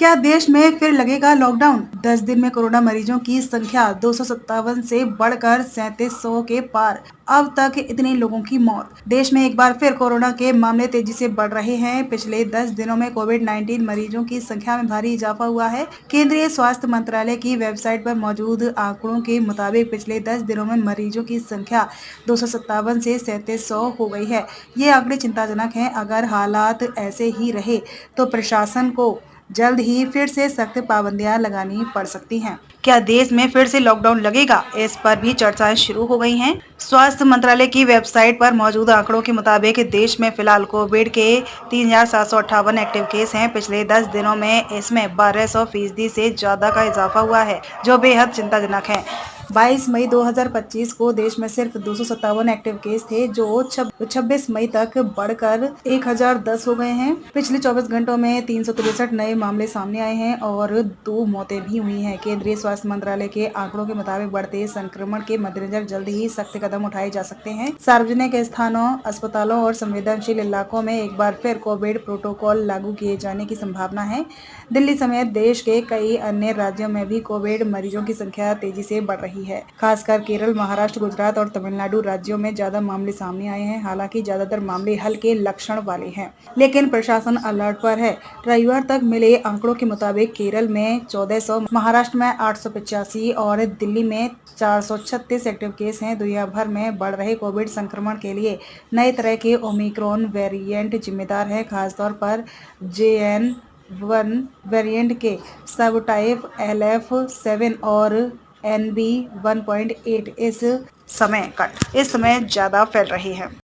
क्या देश में फिर लगेगा लॉकडाउन? 10 दिन में कोरोना मरीजों की संख्या 257 से बढ़कर 3700 के पार। अब तक इतने लोगों की मौत। देश में एक बार फिर कोरोना के मामले तेजी से बढ़ रहे हैं। पिछले 10 दिनों में कोविड-19 मरीजों की संख्या में भारी इजाफा हुआ है। केंद्रीय स्वास्थ्य मंत्रालय की वेबसाइट पर मौजूद आंकड़ों के मुताबिक पिछले 10 दिनों में मरीजों की संख्या 257 से 3700 हो गई है। ये आंकड़े चिंताजनक हैं। अगर हालात ऐसे ही रहे तो प्रशासन को जल्द ही फिर से सख्त पाबंदियां लगानी पड़ सकती हैं। क्या देश में फिर से लॉकडाउन लगेगा? इस पर भी चर्चाएं शुरू हो गई हैं। स्वास्थ्य मंत्रालय की वेबसाइट पर मौजूद आंकड़ों के मुताबिक देश में फिलहाल कोविड के 3758 एक्टिव केस हैं। पिछले 10 दिनों में इसमें 1200% से ज्यादा का इजाफा हुआ है, जो बेहद चिंताजनक है। 22 मई 2025 को देश में सिर्फ 257 एक्टिव केस थे, जो 26 मई तक बढ़कर 1010 हो गए हैं। पिछले 24 घंटों में 363 नए मामले सामने आए हैं और 2 मौतें भी हुई हैं। केंद्रीय स्वास्थ्य मंत्रालय के आंकड़ों के मुताबिक बढ़ते संक्रमण के मद्देनजर जल्द ही सख्त कदम उठाए जा सकते हैं। सार्वजनिक स्थानों, अस्पतालों और संवेदनशील इलाकों में एक बार फिर कोविड प्रोटोकॉल लागू किए जाने की संभावना है। दिल्ली समेत देश के कई अन्य राज्यों में भी कोविड मरीजों की संख्या तेजी से बढ़ रही है। खासकर केरल, महाराष्ट्र, गुजरात और तमिलनाडु राज्यों में ज्यादा मामले सामने आए हैं। हालांकि ज्यादातर मामले हल्के लक्षण वाले हैं, लेकिन प्रशासन अलर्ट पर है। रविवार तक मिले आंकड़ों के मुताबिक केरल में 1400, महाराष्ट्र में 885 और दिल्ली में 436 एक्टिव केस हैं। दुनिया भर में बढ़ रहे कोविड संक्रमण के लिए नए तरह के ओमिक्रॉन वेरिएंट जिम्मेदार है, खासतौर पर JN.1 वेरिएंट के सबटाइप LF7 और NB.1.8 इस समय ज्यादा फैल रही है।